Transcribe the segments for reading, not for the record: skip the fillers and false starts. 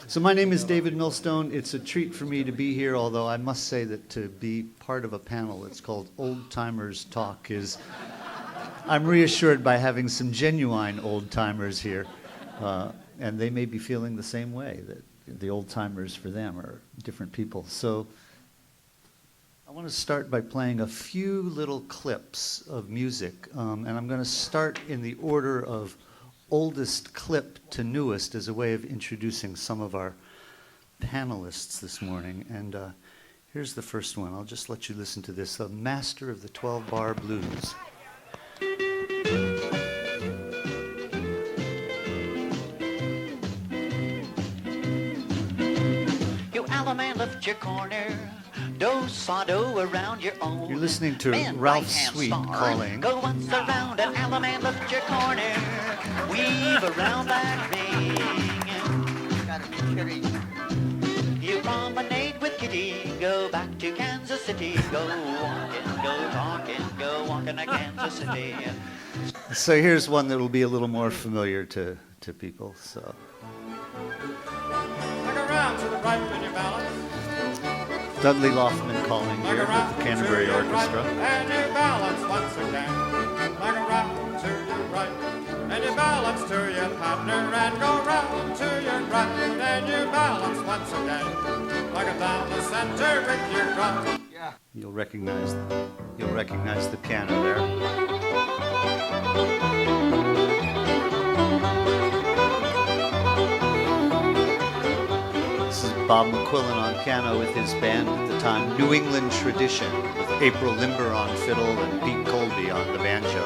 So my name is David Millstone. It's a treat for me to be here, although I must say that to be part of a panel that's called Old Timers Talk is, I'm reassured by having some genuine old timers here, and they may be feeling the same way, that the old timers for them are different people. So I want to start by playing a few little clips of music, and I'm going to start in the order of oldest clip to newest as a way of introducing some of our panelists this morning. And here's the first one. I'll just let you listen to this. The Master of the 12-Bar Blues. You man, lift your corner. Do-sa-do around your own. You're listening to Ralph Sweet calling. Go once around and Alaman, lift your corner. Weave around that ring. You promenade with Kitty. Go back to Kansas City. Go walking, go talking, go walking to Kansas City. So here's one that will be a little more familiar to people. So. Look around to the right in your balance. Dudley Loftman calling here with the Canterbury Orchestra. And you balance once again. Look around to your right. And you balance to your partner. And go round to your right. And you balance once again. Look down the center with your drum. Yeah. You'll recognize the piano there. Bob McQuillen on piano with his band at the time, New England Tradition, with April Limber on fiddle and Pete Colby on the banjo.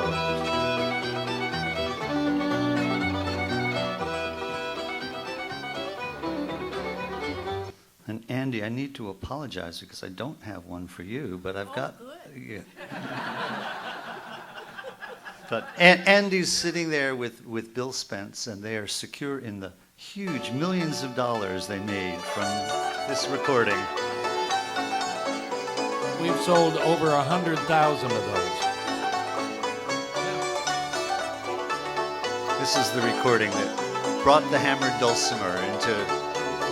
And Andy, I need to apologize because I don't have one for you, but I've got... Yeah. But Andy's sitting there with Bill Spence, and they are secure in the huge millions of dollars they made from this recording. We've sold over 100,000 of those. This is the recording that brought the hammered dulcimer into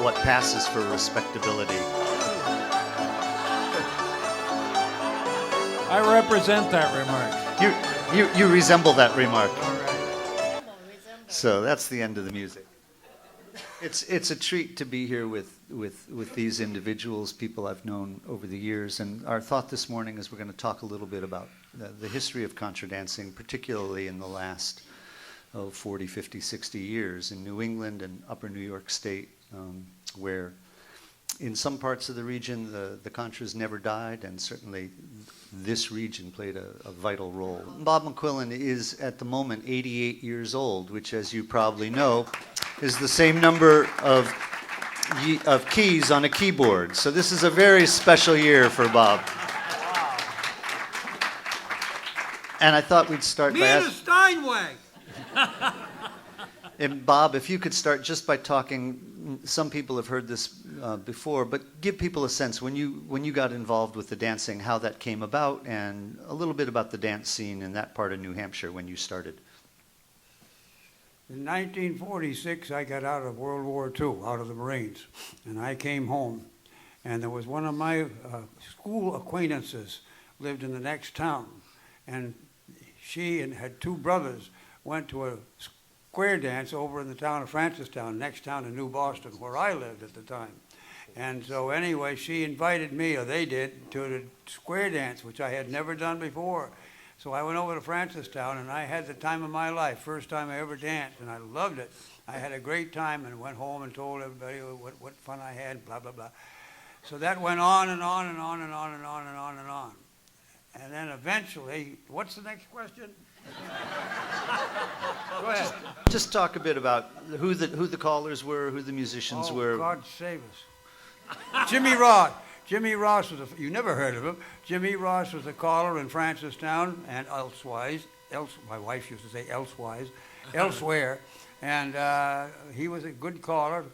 what passes for respectability. I represent that remark. You resemble that remark. So that's the end of the music. It's a treat to be here with these individuals, people I've known over the years. And our thought this morning is we're going to talk a little bit about the history of contra dancing, particularly in the last 40, 50, 60 years in New England and upper New York State, where in some parts of the region the contras never died, and certainly this region played a vital role. Bob McQuillen is at the moment 88 years old, which, as you probably know, is the same number of keys on a keyboard. So this is a very special year for Bob. And I thought we'd start by asking... Steinway! And Bob, if you could start just by talking, some people have heard this before, but give people a sense when you got involved with the dancing, how that came about, and a little bit about the dance scene in that part of New Hampshire when you started. In 1946, I got out of World War II, out of the Marines, and I came home, and there was one of my school acquaintances lived in the next town, and she had two brothers, went to a square dance over in the town of Francistown, next town to New Boston, where I lived at the time. And so anyway, she invited me, or they did, to the square dance, which I had never done before. So I went over to Francistown, and I had the time of my life, first time I ever danced, and I loved it. I had a great time and went home and told everybody what fun I had, blah, blah, blah. So that went on and on and on and on and on and on and on. And then eventually, what's the next question? Go ahead. Just talk a bit about who the callers were, who the musicians were. Oh, God save us. Jimmy Ross. Jimmy Ross was you never heard of him. Jimmy Ross was a caller in Francistown and elsewise. My wife used to say elsewise, elsewhere. And he was a good caller,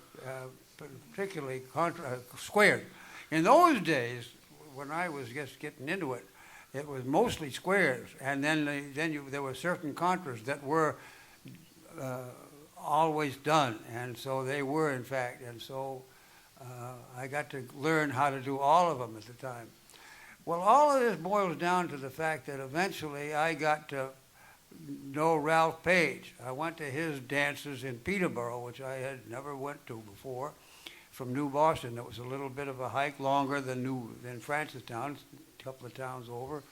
particularly squared. In those days, when I was just getting into it, it was mostly squares, and then there were certain contras that were always done, and so they were, in fact, and so I got to learn how to do all of them at the time. Well, all of this boils down to the fact that eventually I got to know Ralph Page. I went to his dances in Peterborough, which I had never went to before, from New Boston. It was a little bit of a hike, longer than Francistown, a couple of towns over.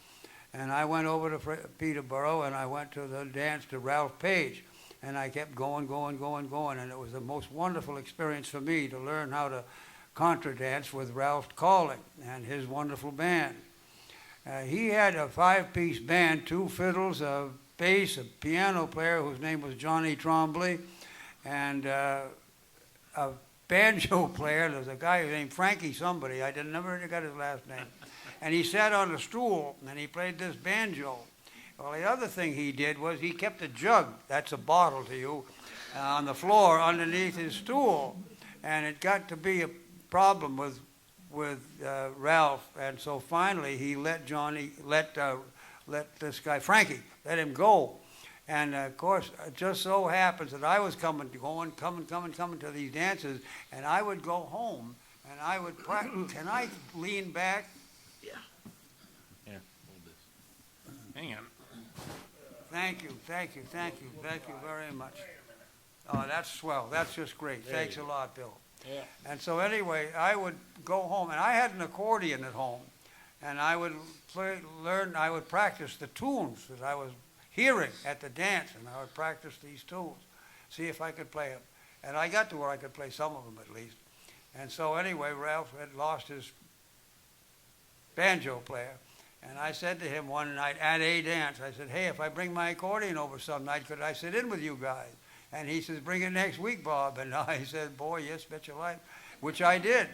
And I went over to Peterborough, and I went to the dance to Ralph Page. And I kept going, and it was the most wonderful experience for me to learn how to Contra dance with Ralph Calling and his wonderful band. He had a 5-piece band, 2 fiddles, a bass, a piano player whose name was Johnny Trombley, and a banjo player. There was a guy named Frankie somebody. I never got his last name. And he sat on a stool, and he played this banjo. Well, the other thing he did was he kept a jug, that's a bottle to you, on the floor underneath his stool. And it got to be a problem with Ralph. And so finally he let this guy, Frankie, let him go. And of course, it just so happens that I was coming to these dances, and I would go home, and I would practice. Can I lean back? Here, hold this. Hang on. Thank you very much. Oh, that's swell. That's just great. Thanks a lot, Bill. Yeah. And so anyway, I would go home, and I had an accordion at home, and I would I would practice the tunes that I was hearing at the dance, and I would practice these tunes, see if I could play them. And I got to where I could play some of them at least. And so anyway, Ralph had lost his banjo player. And I said to him one night at a dance, I said, hey, if I bring my accordion over some night, could I sit in with you guys? And he says, bring it next week, Bob. And I said, boy, yes, bet your life, which I did.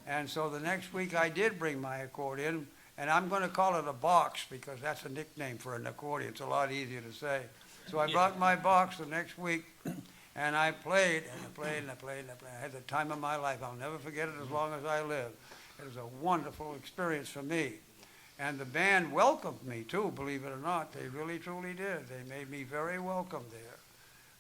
And so the next week I did bring my accordion, and I'm going to call it a box because that's a nickname for an accordion. It's a lot easier to say. So I brought my box the next week, and I played, and I played, and I played, and I played. I had the time of my life. I'll never forget it as long as I live. It was a wonderful experience for me. And the band welcomed me, too, believe it or not. They really, truly did. They made me very welcome there.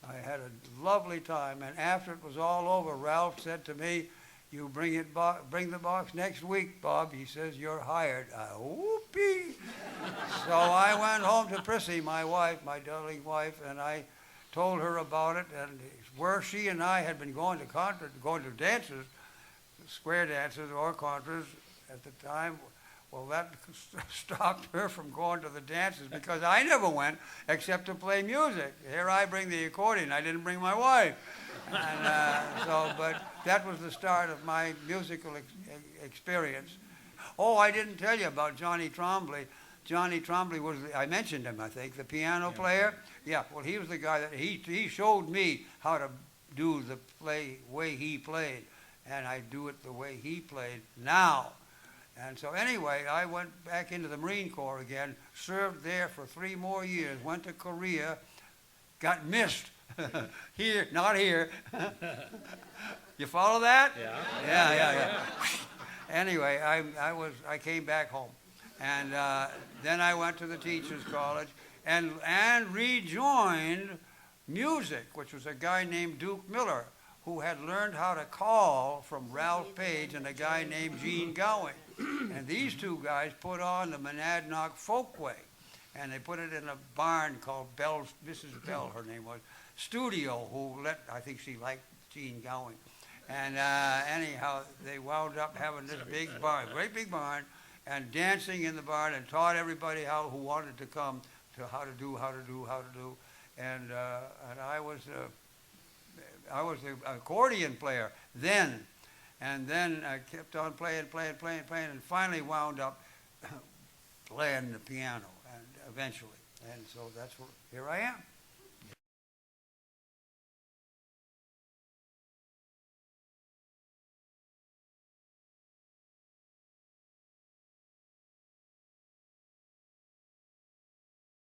I had a lovely time. And after it was all over, Ralph said to me, you bring the box next week, Bob. He says, you're hired. Whoopee. So I went home to Prissy, my wife, my darling wife, and I told her about it. And where she and I had been going to dances, square dances or contras at the time, well, that stopped her from going to the dances because I never went except to play music. Here I bring the accordion. I didn't bring my wife. And but that was the start of my musical experience. Oh, I didn't tell you about Johnny Trombley. Johnny Trombley was, I mentioned him, I think, the piano player. Yeah, well, he was the guy that, he showed me how to do the way he played. And I do it the way he played now. And so anyway, I went back into the Marine Corps again, served there for 3 more years, went to Korea, got missed. Here, not here. You follow that? Yeah. Anyway, I came back home. And then I went to the Teachers College and rejoined music, which was a guy named Duke Miller, who had learned how to call from Ralph Page and a guy named Gene Gowing. And these 2 guys put on the Monadnock Folkway. And they put it in a barn called Mrs. Bell, her name was, Studio, I think she liked Gene Gowing. And anyhow, they wound up having this big barn, great big barn, and dancing in the barn and taught everybody who wanted to come to how to do. And I was the accordion player then. And then I kept on playing, and finally wound up playing the piano, and eventually. And so here I am.